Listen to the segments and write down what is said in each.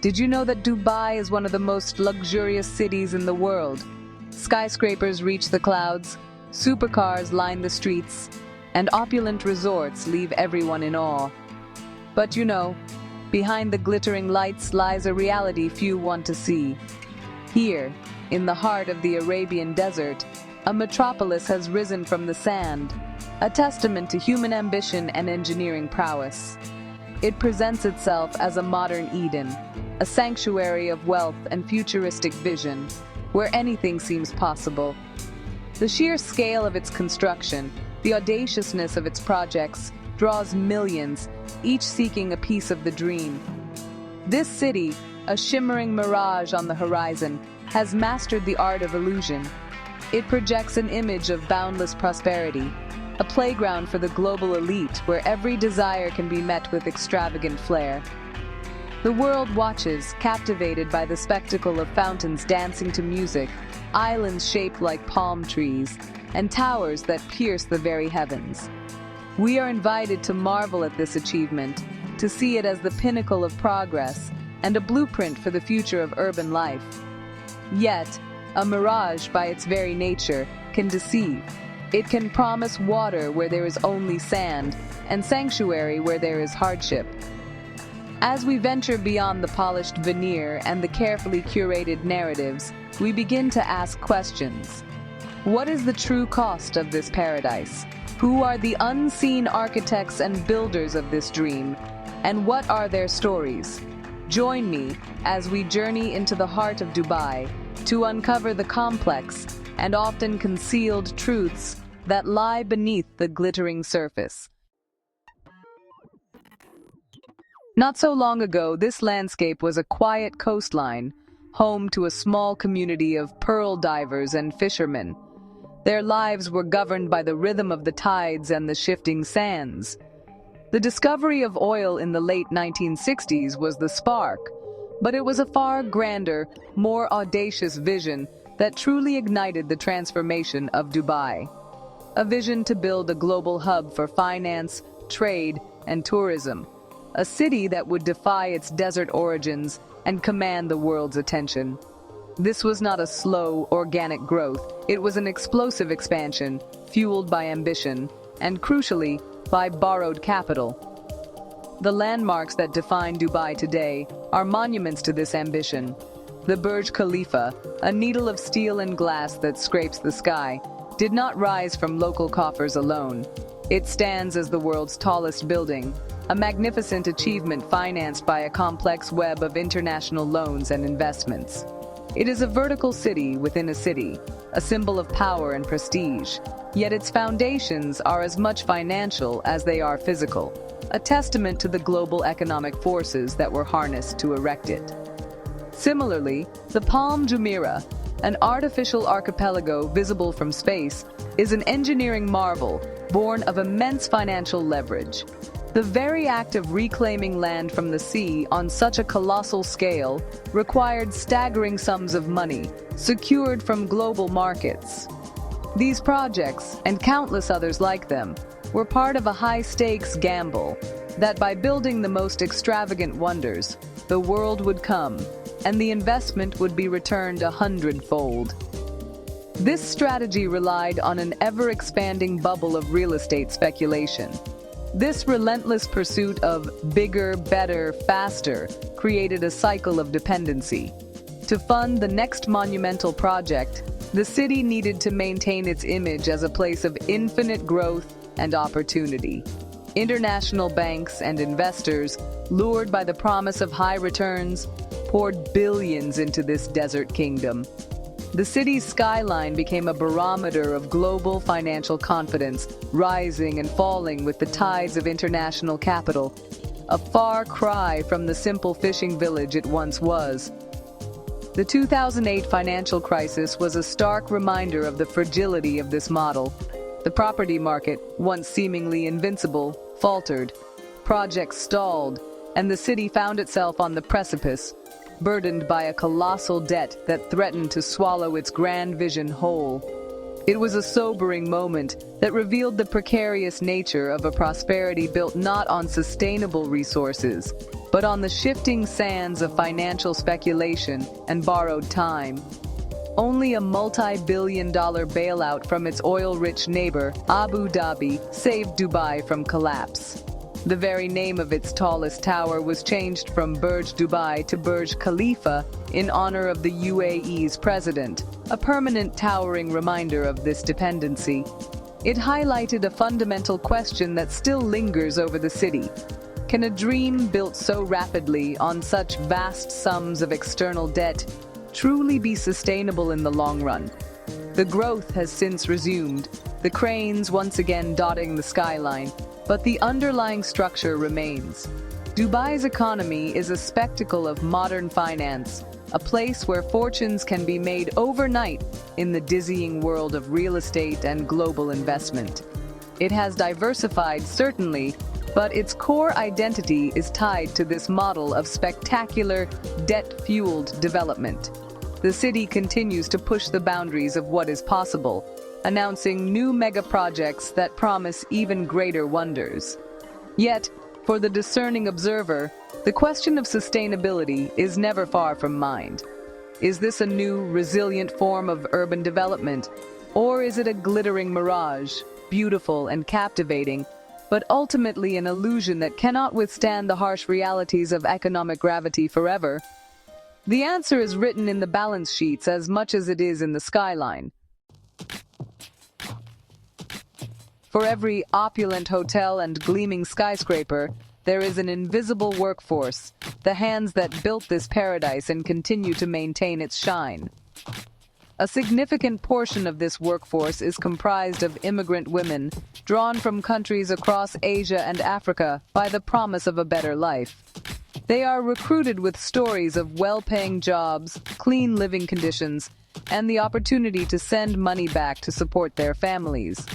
Did you know that Dubai is one of the most luxurious cities in the world? Skyscrapers reach the clouds, supercars line the streets, and opulent resorts leave everyone in awe. But behind the glittering lights lies a reality few want to see. Here, in the heart of the Arabian desert, a metropolis has risen from the sand, a testament to human ambition and engineering prowess. It presents itself as a modern Eden, a sanctuary of wealth and futuristic vision, where anything seems possible. The sheer scale of its construction, the audaciousness of its projects, draws millions, each seeking a piece of the dream. This city, a shimmering mirage on the horizon, has mastered the art of illusion. It projects an image of boundless prosperity, a playground for the global elite where every desire can be met with extravagant flair. The world watches, captivated by the spectacle of fountains dancing to music, islands shaped like palm trees, and towers that pierce the very heavens. We are invited to marvel at this achievement, to see it as the pinnacle of progress and a blueprint for the future of urban life. Yet, a mirage by its very nature can deceive. It can promise water where there is only sand, and sanctuary where there is hardship. As we venture beyond the polished veneer and the carefully curated narratives, we begin to ask questions. What is the true cost of this paradise? Who are the unseen architects and builders of this dream? And what are their stories? Join me as we journey into the heart of Dubai to uncover the complex and often concealed truths that lie beneath the glittering surface. Not so long ago, this landscape was a quiet coastline, home to a small community of pearl divers and fishermen. Their lives were governed by the rhythm of the tides and the shifting sands. The discovery of oil in the late 1960s was the spark, but it was a far grander, more audacious vision that truly ignited the transformation of Dubai. A vision to build a global hub for finance, trade, and tourism. A city that would defy its desert origins and command the world's attention. This was not a slow, organic growth. It was an explosive expansion, fueled by ambition, and crucially, by borrowed capital. The landmarks that define Dubai today are monuments to this ambition. The Burj Khalifa, a needle of steel and glass that scrapes the sky, did not rise from local coffers alone. It stands as the world's tallest building, a magnificent achievement financed by a complex web of international loans and investments. It is a vertical city within a city, a symbol of power and prestige, yet its foundations are as much financial as they are physical, a testament to the global economic forces that were harnessed to erect it. Similarly, the Palm Jumeirah, an artificial archipelago visible from space, is an engineering marvel born of immense financial leverage. The very act of reclaiming land from the sea on such a colossal scale required staggering sums of money, secured from global markets. These projects, and countless others like them, were part of a high-stakes gamble that by building the most extravagant wonders, the world would come, and the investment would be returned 100-fold. This strategy relied on an ever-expanding bubble of real estate speculation. This relentless pursuit of bigger, better, faster created a cycle of dependency. To fund the next monumental project, the city needed to maintain its image as a place of infinite growth and opportunity. International banks and investors, lured by the promise of high returns, poured billions into this desert kingdom. The city's skyline became a barometer of global financial confidence, rising and falling with the tides of international capital, a far cry from the simple fishing village it once was. The 2008 financial crisis was a stark reminder of the fragility of this model. The property market, once seemingly invincible, faltered, projects stalled, and the city found itself on the precipice, burdened by a colossal debt that threatened to swallow its grand vision whole. It was a sobering moment that revealed the precarious nature of a prosperity built not on sustainable resources, but on the shifting sands of financial speculation and borrowed time. Only a multi-billion-dollar bailout from its oil-rich neighbor, Abu Dhabi, saved Dubai from collapse. The very name of its tallest tower was changed from Burj Dubai to Burj Khalifa in honor of the UAE's president, a permanent towering reminder of this dependency. It highlighted a fundamental question that still lingers over the city. Can a dream built so rapidly on such vast sums of external debt truly be sustainable in the long run? The growth has since resumed, the cranes once again dotting the skyline, but the underlying structure remains. Dubai's economy is a spectacle of modern finance, a place where fortunes can be made overnight in the dizzying world of real estate and global investment. It has diversified, certainly, but its core identity is tied to this model of spectacular, debt-fueled development. The city continues to push the boundaries of what is possible, announcing new mega-projects that promise even greater wonders. Yet, for the discerning observer, the question of sustainability is never far from mind. Is this a new, resilient form of urban development, or is it a glittering mirage, beautiful and captivating, but ultimately an illusion that cannot withstand the harsh realities of economic gravity forever? The answer is written in the balance sheets as much as it is in the skyline. For every opulent hotel and gleaming skyscraper, there is an invisible workforce, the hands that built this paradise and continue to maintain its shine. A significant portion of this workforce is comprised of immigrant women, drawn from countries across Asia and Africa by the promise of a better life. They are recruited with stories of well-paying jobs, clean living conditions, and the opportunity to send money back to support their families.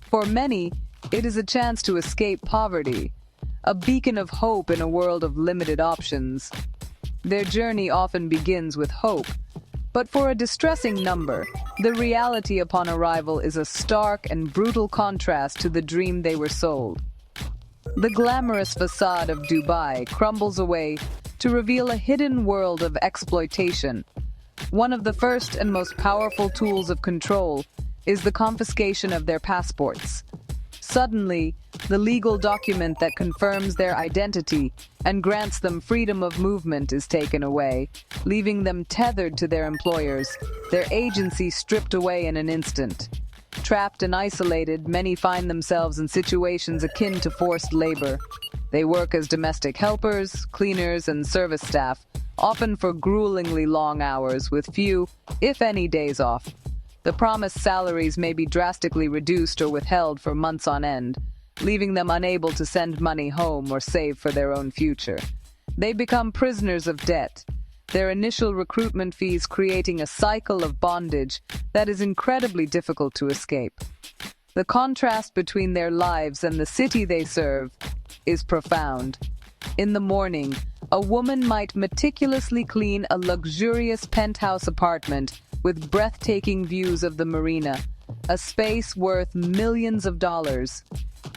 For many, it is a chance to escape poverty, a beacon of hope in a world of limited options. Their journey often begins with hope, but for a distressing number, the reality upon arrival is a stark and brutal contrast to the dream they were sold. The glamorous facade of Dubai crumbles away to reveal a hidden world of exploitation. One of the first and most powerful tools of control is the confiscation of their passports. Suddenly, the legal document that confirms their identity and grants them freedom of movement is taken away, leaving them tethered to their employers, their agency stripped away in an instant. Trapped and isolated, many find themselves in situations akin to forced labor. They work as domestic helpers, cleaners, and service staff, often for gruelingly long hours with few, if any, days off. The promised salaries may be drastically reduced or withheld for months on end, leaving them unable to send money home or save for their own future. They become prisoners of debt, their initial recruitment fees creating a cycle of bondage that is incredibly difficult to escape. The contrast between their lives and the city they serve is profound. In the morning, a woman might meticulously clean a luxurious penthouse apartment with breathtaking views of the marina, a space worth millions of dollars.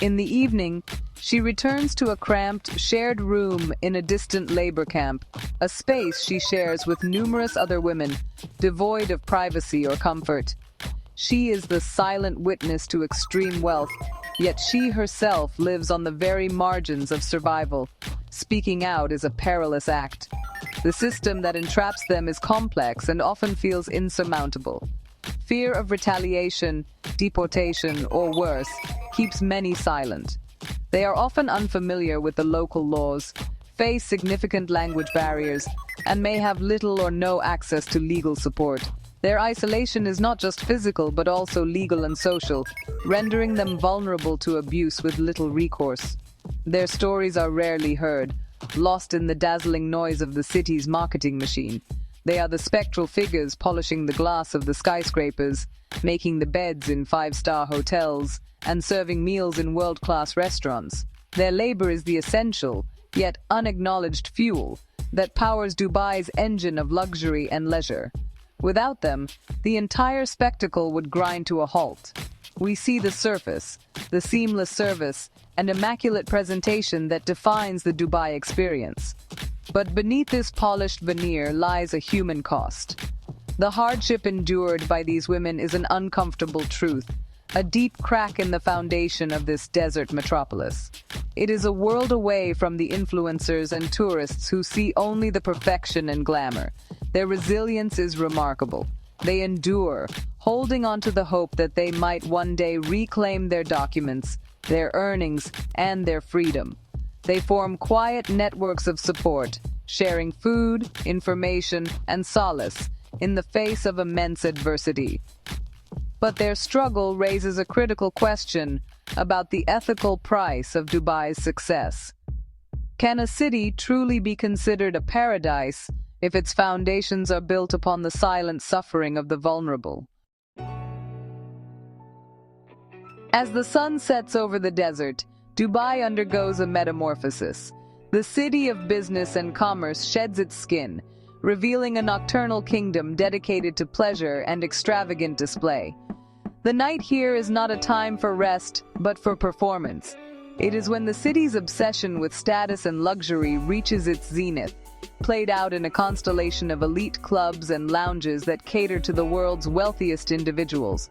In the evening, she returns to a cramped, shared room in a distant labor camp, a space she shares with numerous other women, devoid of privacy or comfort. She is the silent witness to extreme wealth, yet she herself lives on the very margins of survival. Speaking out is a perilous act. The system that entraps them is complex and often feels insurmountable. Fear of retaliation, deportation, or worse, keeps many silent. They are often unfamiliar with the local laws, face significant language barriers, and may have little or no access to legal support. Their isolation is not just physical but also legal and social, rendering them vulnerable to abuse with little recourse. Their stories are rarely heard, lost in the dazzling noise of the city's marketing machine. They are the spectral figures polishing the glass of the skyscrapers, making the beds in five-star hotels, and serving meals in world-class restaurants. Their labor is the essential, yet unacknowledged fuel that powers Dubai's engine of luxury and leisure. Without them, the entire spectacle would grind to a halt. We see the surface, the seamless service, and immaculate presentation that defines the Dubai experience. But beneath this polished veneer lies a human cost. The hardship endured by these women is an uncomfortable truth, a deep crack in the foundation of this desert metropolis. It is a world away from the influencers and tourists who see only the perfection and glamour. Their resilience is remarkable. They endure, holding on to the hope that they might one day reclaim their documents, their earnings, and their freedom. They form quiet networks of support, sharing food, information, and solace in the face of immense adversity. But their struggle raises a critical question about the ethical price of Dubai's success. Can a city truly be considered a paradise if its foundations are built upon the silent suffering of the vulnerable? As the sun sets over the desert, Dubai undergoes a metamorphosis. The city of business and commerce sheds its skin, revealing a nocturnal kingdom dedicated to pleasure and extravagant display. The night here is not a time for rest, but for performance. It is when the city's obsession with status and luxury reaches its zenith, played out in a constellation of elite clubs and lounges that cater to the world's wealthiest individuals.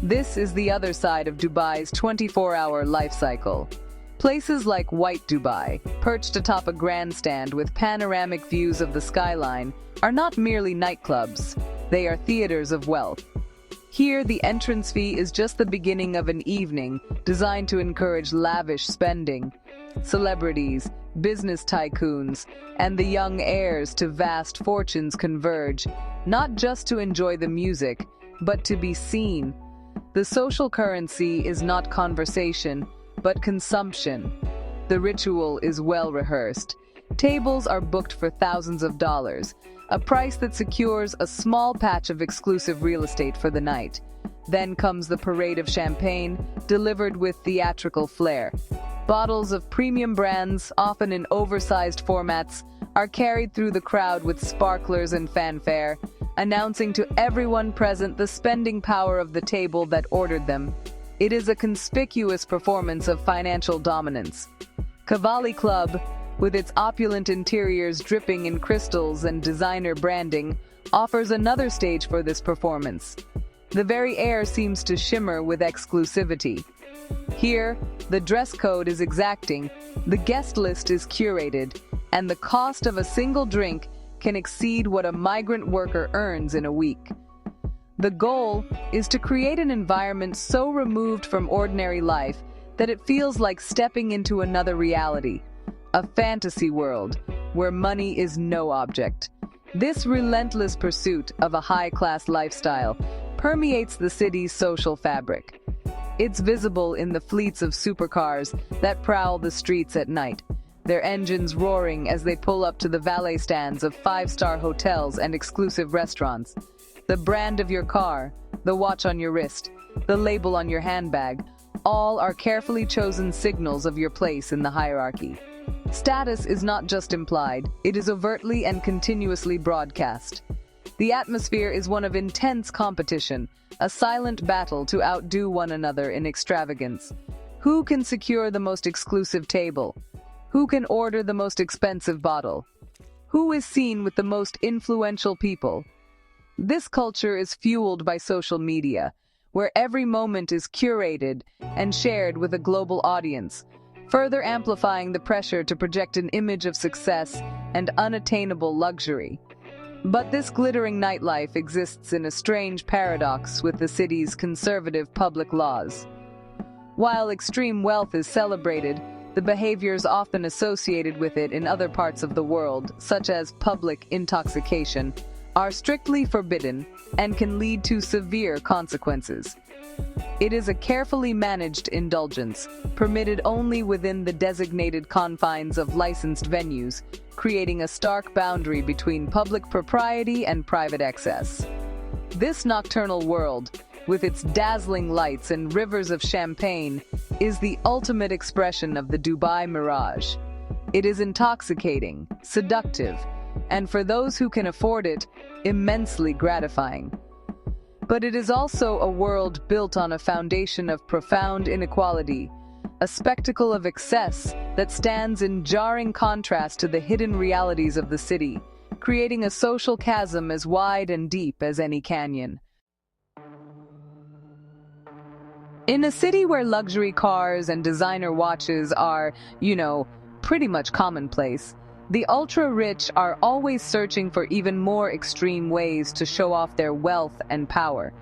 This is the other side of Dubai's 24-hour life cycle. Places like White Dubai, perched atop a grandstand with panoramic views of the skyline, are not merely nightclubs, they are theaters of wealth. Here, the entrance fee is just the beginning of an evening designed to encourage lavish spending. Celebrities, business tycoons, and the young heirs to vast fortunes converge, not just to enjoy the music, but to be seen. The social currency is not conversation, but consumption. The ritual is well rehearsed. Tables are booked for thousands of dollars, a price that secures a small patch of exclusive real estate for the night. Then comes the parade of champagne, delivered with theatrical flair. Bottles of premium brands, often in oversized formats, are carried through the crowd with sparklers and fanfare, announcing to everyone present the spending power of the table that ordered them. It is a conspicuous performance of financial dominance. Cavalli Club, with its opulent interiors dripping in crystals and designer branding, offers another stage for this performance. The very air seems to shimmer with exclusivity. Here, the dress code is exacting, the guest list is curated, and the cost of a single drink can exceed what a migrant worker earns in a week. The goal is to create an environment so removed from ordinary life that it feels like stepping into another reality, a fantasy world where money is no object. This relentless pursuit of a high-class lifestyle permeates the city's social fabric. It's visible in the fleets of supercars that prowl the streets at night, their engines roaring as they pull up to the valet stands of five-star hotels and exclusive restaurants. The brand of your car, the watch on your wrist, the label on your handbag, all are carefully chosen signals of your place in the hierarchy. Status is not just implied, it is overtly and continuously broadcast. The atmosphere is one of intense competition, a silent battle to outdo one another in extravagance. Who can secure the most exclusive table? Who can order the most expensive bottle? Who is seen with the most influential people? This culture is fueled by social media, where every moment is curated and shared with a global audience, further amplifying the pressure to project an image of success and unattainable luxury. But this glittering nightlife exists in a strange paradox with the city's conservative public laws. While extreme wealth is celebrated, the behaviors often associated with it in other parts of the world, such as public intoxication, are strictly forbidden and can lead to severe consequences. It is a carefully managed indulgence, permitted only within the designated confines of licensed venues, creating a stark boundary between public propriety and private excess. This nocturnal world, with its dazzling lights and rivers of champagne, is the ultimate expression of the Dubai mirage. It is intoxicating, seductive, and for those who can afford it, immensely gratifying. But it is also a world built on a foundation of profound inequality, a spectacle of excess that stands in jarring contrast to the hidden realities of the city, creating a social chasm as wide and deep as any canyon. In a city where luxury cars and designer watches are, pretty much commonplace, the ultra-rich are always searching for even more extreme ways to show off their wealth and power.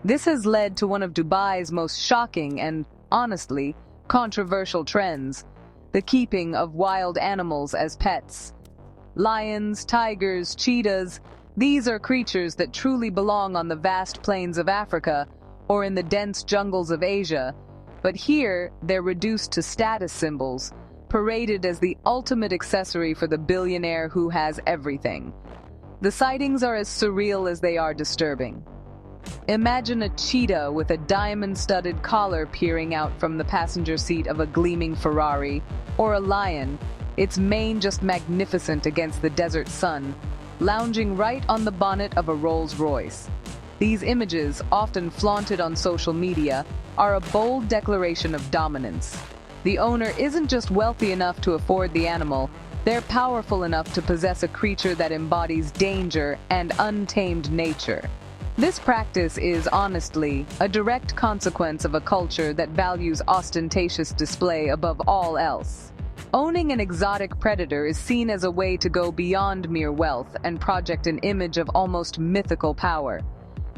This has led to one of Dubai's most shocking and, honestly, controversial trends: the keeping of wild animals as pets. Lions, tigers, cheetahs, these are creatures that truly belong on the vast plains of Africa or in the dense jungles of Asia, but here they're reduced to status symbols, paraded as the ultimate accessory for the billionaire who has everything. The sightings are as surreal as they are disturbing. Imagine a cheetah with a diamond-studded collar peering out from the passenger seat of a gleaming Ferrari, or a lion, its mane just magnificent against the desert sun, lounging right on the bonnet of a Rolls-Royce. These images, often flaunted on social media, are a bold declaration of dominance. The owner isn't just wealthy enough to afford the animal, they're powerful enough to possess a creature that embodies danger and untamed nature. This practice is, honestly, a direct consequence of a culture that values ostentatious display above all else. Owning an exotic predator is seen as a way to go beyond mere wealth and project an image of almost mythical power.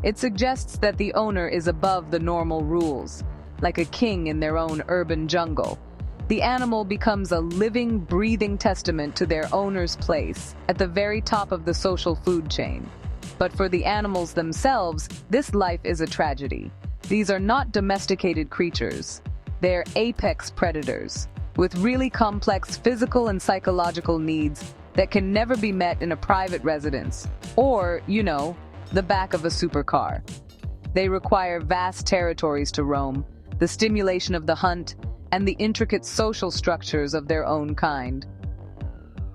It suggests that the owner is above the normal rules, like a king in their own urban jungle. The animal becomes a living, breathing testament to their owner's place at the very top of the social food chain. But for the animals themselves, this life is a tragedy. These are not domesticated creatures. They're apex predators, with really complex physical and psychological needs that can never be met in a private residence or, the back of a supercar. They require vast territories to roam, the stimulation of the hunt, and the intricate social structures of their own kind.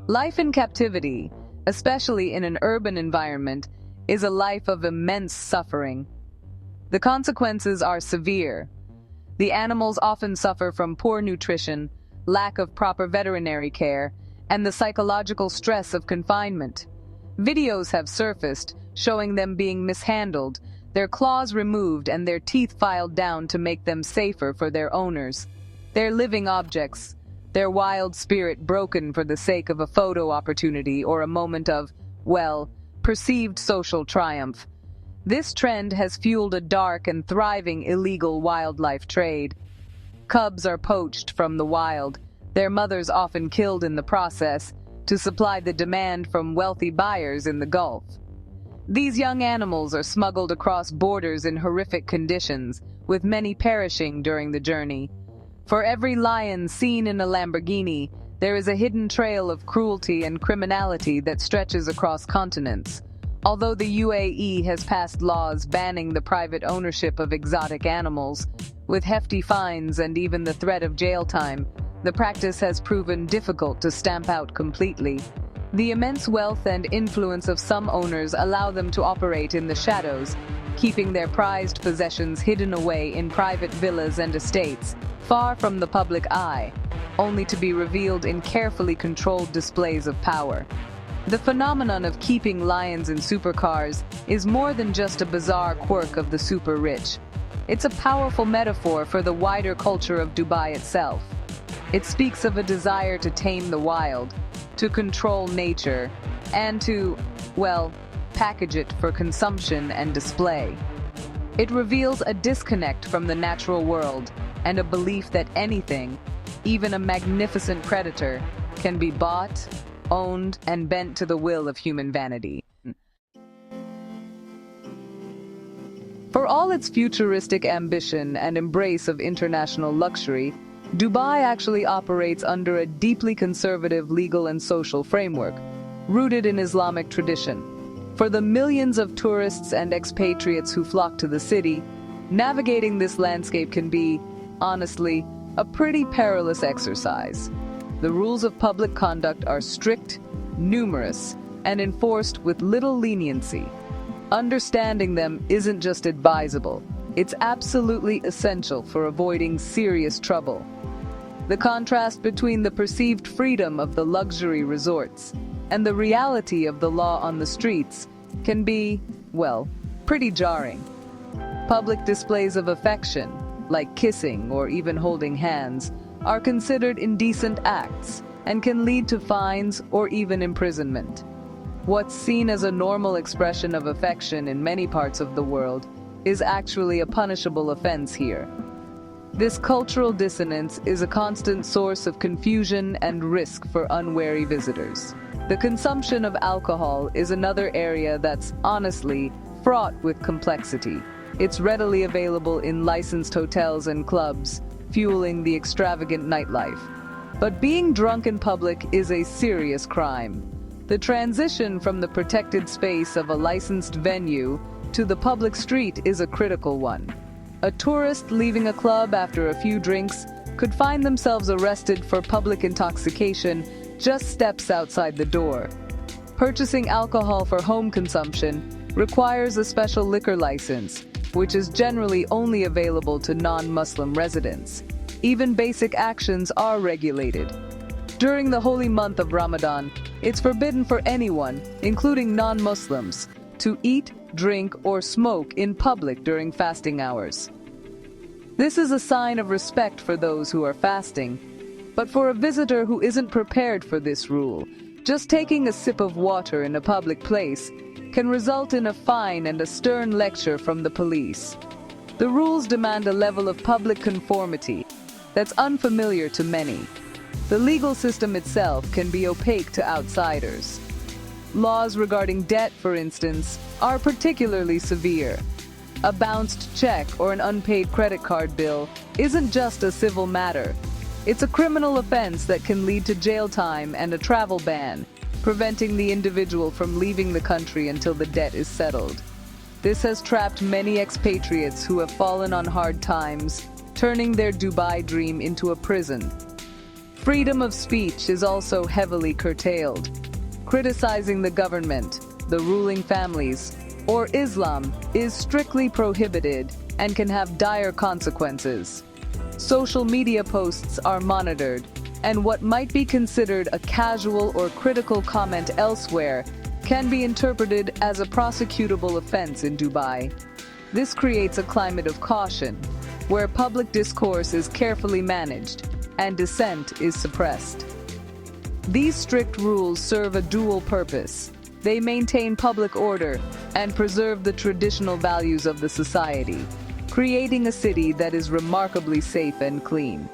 Life in captivity, especially in an urban environment, is a life of immense suffering. The consequences are severe. The animals often suffer from poor nutrition, lack of proper veterinary care, and the psychological stress of confinement. Videos have surfaced showing them being mishandled, their claws removed and their teeth filed down to make them safer for their owners. They're living objects, their wild spirit broken for the sake of a photo opportunity or a moment of, perceived social triumph. This trend has fueled a dark and thriving illegal wildlife trade. Cubs are poached from the wild, their mothers often killed in the process, to supply the demand from wealthy buyers in the Gulf. These young animals are smuggled across borders in horrific conditions, with many perishing during the journey. For every lion seen in a Lamborghini, there is a hidden trail of cruelty and criminality that stretches across continents. Although the UAE has passed laws banning the private ownership of exotic animals, with hefty fines and even the threat of jail time, the practice has proven difficult to stamp out completely. The immense wealth and influence of some owners allow them to operate in the shadows, keeping their prized possessions hidden away in private villas and estates, far from the public eye, only to be revealed in carefully controlled displays of power. The phenomenon of keeping lions in supercars is more than just a bizarre quirk of the super rich. It's a powerful metaphor for the wider culture of Dubai itself. It speaks of a desire to tame the wild, to control nature, and to, package it for consumption and display. It reveals a disconnect from the natural world and a belief that anything, even a magnificent predator, can be bought, owned, and bent to the will of human vanity. For all its futuristic ambition and embrace of international luxury, Dubai actually operates under a deeply conservative legal and social framework, rooted in Islamic tradition. For the millions of tourists and expatriates who flock to the city, navigating this landscape can be, honestly, a pretty perilous exercise. The rules of public conduct are strict, numerous, and enforced with little leniency. Understanding them isn't just advisable, it's absolutely essential for avoiding serious trouble. The contrast between the perceived freedom of the luxury resorts and the reality of the law on the streets can be, well, pretty jarring. Public displays of affection, like kissing or even holding hands, are considered indecent acts and can lead to fines or even imprisonment. What's seen as a normal expression of affection in many parts of the world is actually a punishable offense here. This cultural dissonance is a constant source of confusion and risk for unwary visitors. The consumption of alcohol is another area that's honestly fraught with complexity. It's readily available in licensed hotels and clubs, fueling the extravagant nightlife. But being drunk in public is a serious crime. The transition from the protected space of a licensed venue to the public street is a critical one. A tourist leaving a club after a few drinks could find themselves arrested for public intoxication just steps outside the door. Purchasing alcohol for home consumption requires a special liquor license, which is generally only available to non-Muslim residents. Even basic actions are regulated. During the holy month of Ramadan, it's forbidden for anyone, including non-Muslims, to eat, drink, or smoke in public during fasting hours. This is a sign of respect for those who are fasting, but for a visitor who isn't prepared for this rule, just taking a sip of water in a public place can result in a fine and a stern lecture from the police. The rules demand a level of public conformity that's unfamiliar to many. The legal system itself can be opaque to outsiders. Laws regarding debt, for instance, are particularly severe. A bounced check or an unpaid credit card bill isn't just a civil matter. It's a criminal offense that can lead to jail time and a travel ban, preventing the individual from leaving the country until the debt is settled. This has trapped many expatriates who have fallen on hard times, turning their Dubai dream into a prison. Freedom of speech is also heavily curtailed. Criticizing the government, the ruling families, or Islam is strictly prohibited and can have dire consequences. Social media posts are monitored, and what might be considered a casual or critical comment elsewhere can be interpreted as a prosecutable offense in Dubai. This creates a climate of caution, where public discourse is carefully managed and dissent is suppressed. These strict rules serve a dual purpose. They maintain public order and preserve the traditional values of the society, creating a city that is remarkably safe and clean.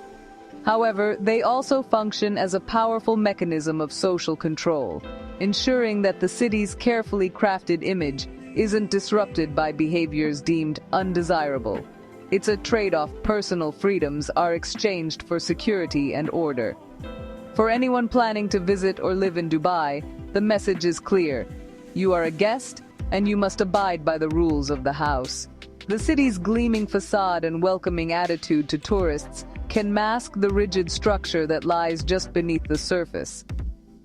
However, they also function as a powerful mechanism of social control, ensuring that the city's carefully crafted image isn't disrupted by behaviors deemed undesirable. It's a trade-off. Personal freedoms are exchanged for security and order. For anyone planning to visit or live in Dubai, the message is clear. You are a guest, and you must abide by the rules of the house. The city's gleaming facade and welcoming attitude to tourists can mask the rigid structure that lies just beneath the surface.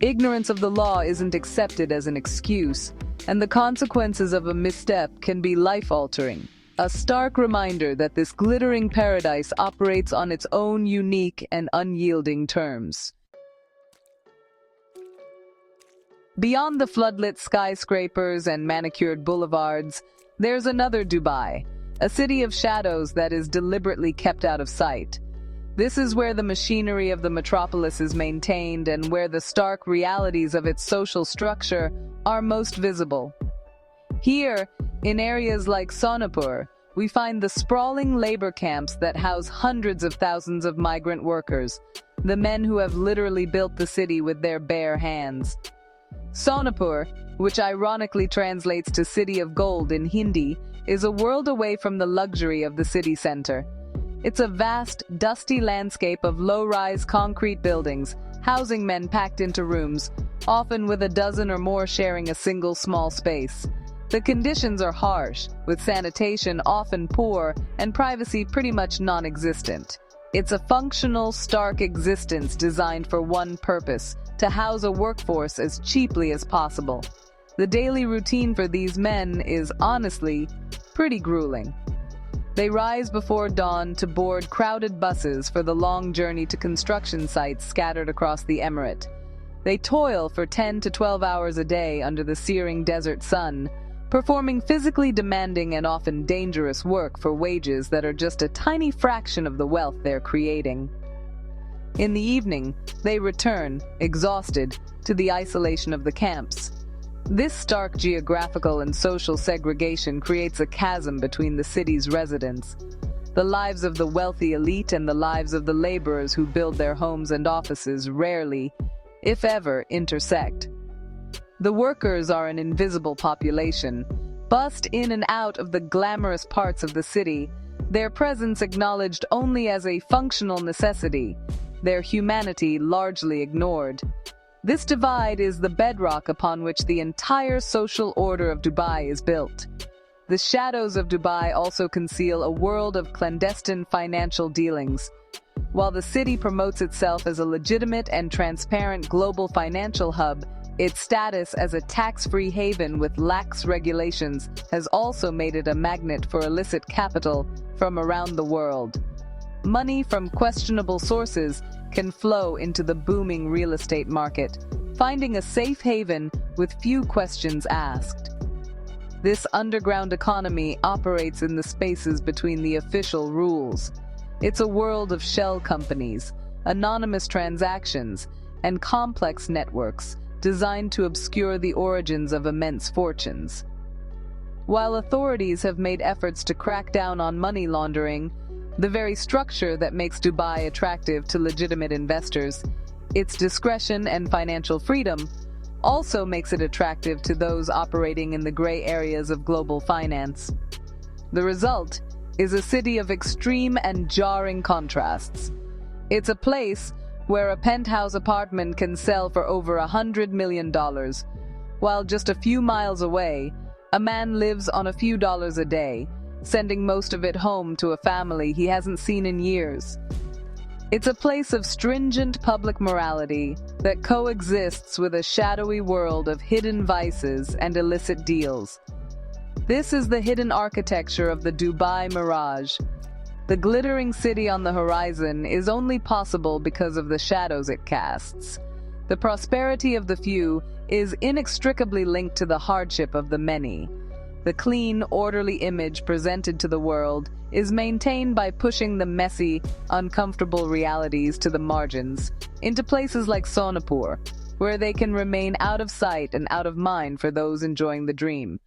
Ignorance of the law isn't accepted as an excuse, and the consequences of a misstep can be life-altering. A stark reminder that this glittering paradise operates on its own unique and unyielding terms. Beyond the floodlit skyscrapers and manicured boulevards, there's another Dubai, a city of shadows that is deliberately kept out of sight. This is where the machinery of the metropolis is maintained and where the stark realities of its social structure are most visible. Here, in areas like Sonapur, we find the sprawling labor camps that house hundreds of thousands of migrant workers, the men who have literally built the city with their bare hands. Sonapur, which ironically translates to City of Gold in Hindi, is a world away from the luxury of the city center. It's a vast, dusty landscape of low-rise concrete buildings, housing men packed into rooms, often with a dozen or more sharing a single small space. The conditions are harsh, with sanitation often poor and privacy pretty much non-existent. It's a functional, stark existence designed for one purpose: to house a workforce as cheaply as possible. The daily routine for these men is honestly pretty grueling. They rise before dawn to board crowded buses for the long journey to construction sites scattered across the emirate. They toil for 10 to 12 hours a day under the searing desert sun, performing physically demanding and often dangerous work for wages that are just a tiny fraction of the wealth they're creating. In the evening, they return, exhausted, to the isolation of the camps. This stark geographical and social segregation creates a chasm between the city's residents. The lives of the wealthy elite and the lives of the laborers who build their homes and offices rarely, if ever, intersect. The workers are an invisible population, bussed in and out of the glamorous parts of the city, their presence acknowledged only as a functional necessity, their humanity largely ignored. This divide is the bedrock upon which the entire social order of Dubai is built. The shadows of Dubai also conceal a world of clandestine financial dealings. While the city promotes itself as a legitimate and transparent global financial hub, its status as a tax-free haven with lax regulations has also made it a magnet for illicit capital from around the world. Money from questionable sources can flow into the booming real estate market, finding a safe haven with few questions asked. This underground economy operates in the spaces between the official rules. It's a world of shell companies, anonymous transactions, and complex networks designed to obscure the origins of immense fortunes. While authorities have made efforts to crack down on money laundering, the very structure that makes Dubai attractive to legitimate investors, its discretion and financial freedom, also makes it attractive to those operating in the gray areas of global finance. The result is a city of extreme and jarring contrasts. It's a place where a penthouse apartment can sell for over $100 million, while just a few miles away, a man lives on a few dollars a day, sending most of it home to a family he hasn't seen in years. It's a place of stringent public morality that coexists with a shadowy world of hidden vices and illicit deals. This is the hidden architecture of the Dubai Mirage. The glittering city on the horizon is only possible because of the shadows it casts. The prosperity of the few is inextricably linked to the hardship of the many. The clean, orderly image presented to the world is maintained by pushing the messy, uncomfortable realities to the margins, into places like Sonapur, where they can remain out of sight and out of mind for those enjoying the dream.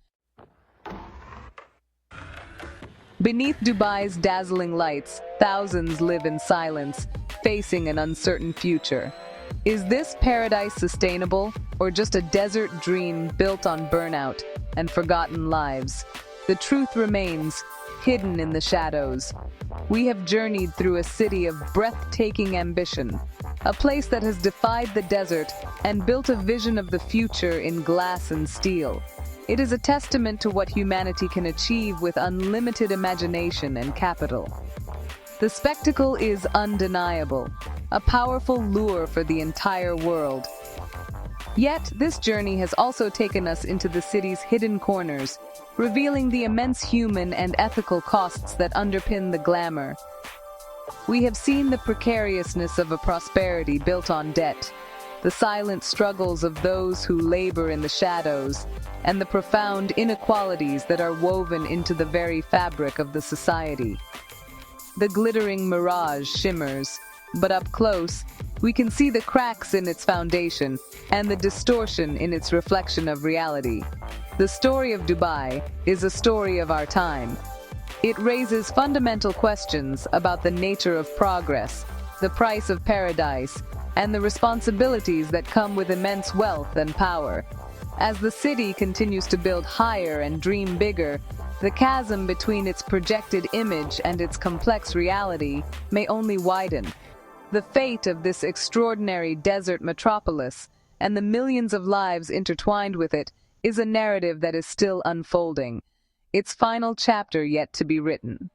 Beneath Dubai's dazzling lights, thousands live in silence, facing an uncertain future. Is this paradise sustainable, or just a desert dream built on burnout and forgotten lives? The truth remains hidden in the shadows. We have journeyed through a city of breathtaking ambition, a place that has defied the desert and built a vision of the future in glass and steel. It is a testament to what humanity can achieve with unlimited imagination and capital. The spectacle is undeniable, a powerful lure for the entire world. Yet, this journey has also taken us into the city's hidden corners, revealing the immense human and ethical costs that underpin the glamour. We have seen the precariousness of a prosperity built on debt, the silent struggles of those who labor in the shadows, and the profound inequalities that are woven into the very fabric of the society. The glittering mirage shimmers, but up close, we can see the cracks in its foundation and the distortion in its reflection of reality. The story of Dubai is a story of our time. It raises fundamental questions about the nature of progress, the price of paradise, and the responsibilities that come with immense wealth and power. As the city continues to build higher and dream bigger, the chasm between its projected image and its complex reality may only widen. The fate of this extraordinary desert metropolis and the millions of lives intertwined with it is a narrative that is still unfolding, its final chapter yet to be written.